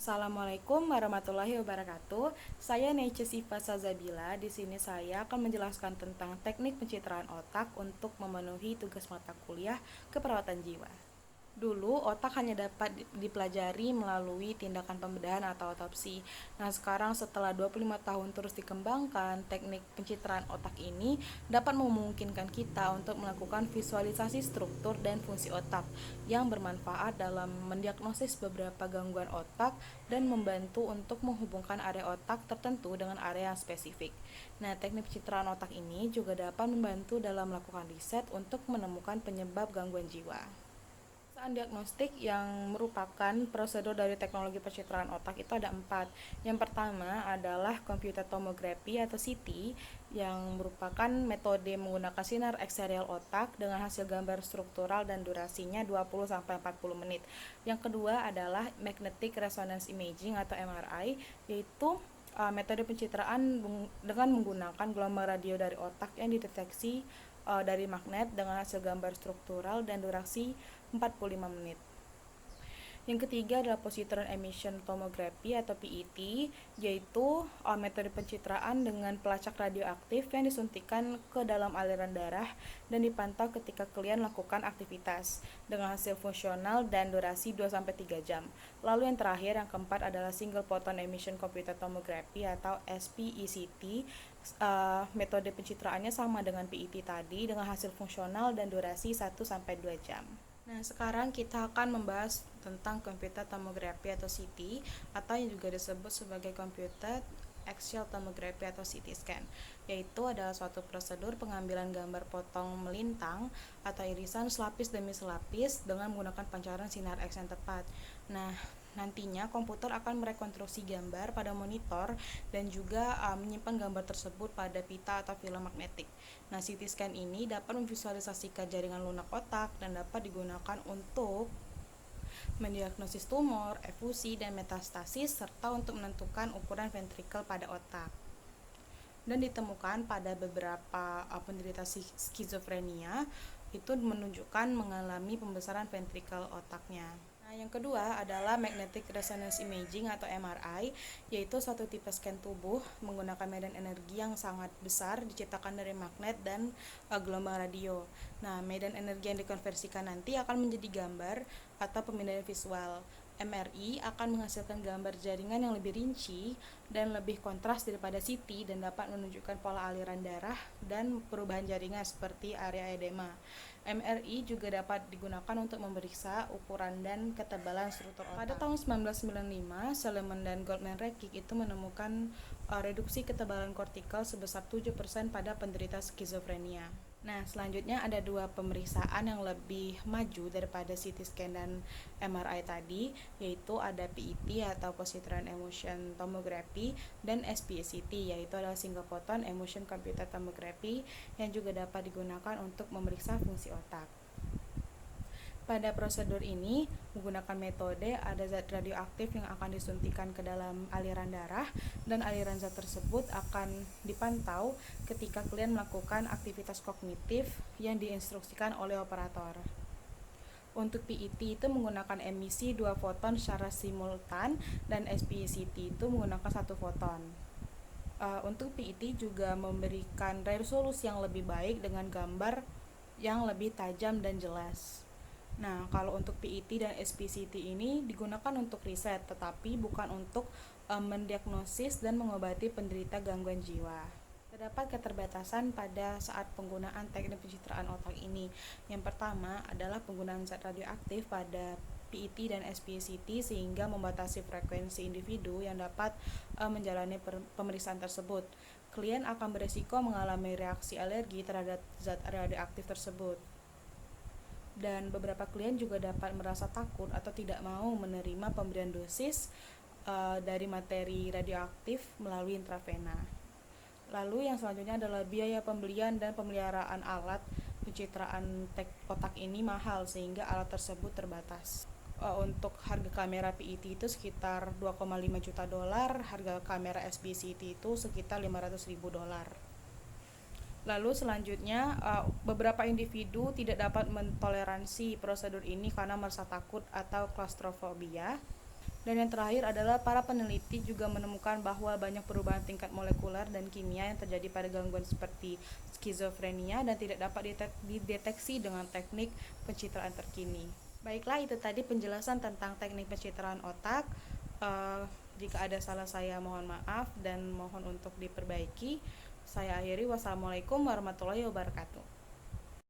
Assalamualaikum warahmatullahi wabarakatuh. Saya Nece Sifa Sazabila. Di sini saya akan menjelaskan tentang teknik pencitraan otak untuk memenuhi tugas mata kuliah keperawatan jiwa. Dulu, otak hanya dapat dipelajari melalui tindakan pembedahan atau otopsi. Nah, sekarang setelah 25 tahun terus dikembangkan, teknik pencitraan otak ini dapat memungkinkan kita untuk melakukan visualisasi struktur dan fungsi otak yang bermanfaat dalam mendiagnosis beberapa gangguan otak dan membantu untuk menghubungkan area otak tertentu dengan area yang spesifik. Nah, teknik pencitraan otak ini juga dapat membantu dalam melakukan riset untuk menemukan penyebab gangguan jiwa. Pemeriksaan diagnostik yang merupakan prosedur dari teknologi pencitraan otak itu ada 4. Yang pertama adalah computed tomography atau CT, yang merupakan metode menggunakan sinar ekserial otak dengan hasil gambar struktural dan durasinya 20-40 menit. Yang kedua adalah magnetic resonance imaging atau MRI, yaitu metode pencitraan dengan menggunakan gelombang radio dari otak yang dideteksi dari magnet dengan hasil gambar struktural dan durasi 45 menit. Yang ketiga adalah positron emission tomography atau PET, yaitu metode pencitraan dengan pelacak radioaktif yang disuntikan ke dalam aliran darah dan dipantau ketika klien melakukan aktivitas dengan hasil fungsional dan durasi 2-3 jam. Lalu yang terakhir, yang keempat adalah single photon emission computed tomography atau SPECT. Metode pencitraannya sama dengan PET tadi dengan hasil fungsional dan durasi 1-2 jam. Nah, sekarang kita akan membahas tentang computed tomography atau CT, atau yang juga disebut sebagai computed axial tomography atau CT scan, yaitu adalah suatu prosedur pengambilan gambar potong melintang atau irisan selapis demi selapis dengan menggunakan pancaran sinar X yang tepat. Nah, nantinya komputer akan merekonstruksi gambar pada monitor dan juga menyimpan gambar tersebut pada pita atau film magnetik. Nah, CT scan ini dapat memvisualisasikan jaringan lunak otak dan dapat digunakan untuk mendiagnosis tumor, efusi, dan metastasis serta untuk menentukan ukuran ventrikel pada otak. Dan ditemukan pada beberapa penderita skizofrenia itu menunjukkan mengalami pembesaran ventrikel otaknya. Nah, yang kedua adalah magnetic resonance imaging atau MRI, yaitu suatu tipe scan tubuh menggunakan medan energi yang sangat besar diciptakan dari magnet dan gelombang radio. Nah, medan energi yang dikonversikan nanti akan menjadi gambar atau pemindaian visual. MRI akan menghasilkan gambar jaringan yang lebih rinci dan lebih kontras daripada CT dan dapat menunjukkan pola aliran darah dan perubahan jaringan seperti area edema. MRI juga dapat digunakan untuk memeriksa ukuran dan ketebalan struktur otak. Pada tahun 1995, Salomon dan Goldman-Rekic itu menemukan reduksi ketebalan kortikal sebesar 7% pada penderita skizofrenia. Nah, selanjutnya ada 2 pemeriksaan yang lebih maju daripada CT scan dan MRI tadi, yaitu ada PET atau positron emission tomography dan SPECT, yaitu adalah single photon emission computed tomography yang juga dapat digunakan untuk memeriksa fungsi otak. Pada prosedur ini menggunakan metode ada zat radioaktif yang akan disuntikan ke dalam aliran darah dan aliran zat tersebut akan dipantau ketika klien melakukan aktivitas kognitif yang diinstruksikan oleh operator. Untuk PET itu menggunakan emisi 2 foton secara simultan dan SPECT itu menggunakan 1 foton. Untuk PET juga memberikan resolusi yang lebih baik dengan gambar yang lebih tajam dan jelas. Nah, kalau untuk PET dan SPCT ini digunakan untuk riset, tetapi bukan untuk mendiagnosis dan mengobati penderita gangguan jiwa. Terdapat keterbatasan pada saat penggunaan teknik pencitraan otak ini. Yang pertama adalah penggunaan zat radioaktif pada PET dan SPCT sehingga membatasi frekuensi individu yang dapat menjalani pemeriksaan tersebut. Klien akan beresiko mengalami reaksi alergi terhadap zat radioaktif tersebut. Dan beberapa klien juga dapat merasa takut atau tidak mau menerima pemberian dosis dari materi radioaktif melalui intravena. Lalu yang selanjutnya adalah biaya pembelian dan pemeliharaan alat pencitraan otak ini mahal sehingga alat tersebut terbatas. Untuk harga kamera PET itu sekitar 2,5 juta dolar, harga kamera SPCT itu sekitar 500.000 dolar. Lalu selanjutnya beberapa individu tidak dapat mentoleransi prosedur ini karena merasa takut atau klaustrofobia. Dan yang terakhir adalah para peneliti juga menemukan bahwa banyak perubahan tingkat molekuler dan kimia yang terjadi pada gangguan seperti skizofrenia dan tidak dapat dideteksi dengan teknik pencitraan terkini. Baiklah, itu tadi penjelasan tentang teknik pencitraan otak. Jika ada salah saya mohon maaf dan mohon untuk diperbaiki. Saya akhiri, wassalamualaikum warahmatullahi wabarakatuh.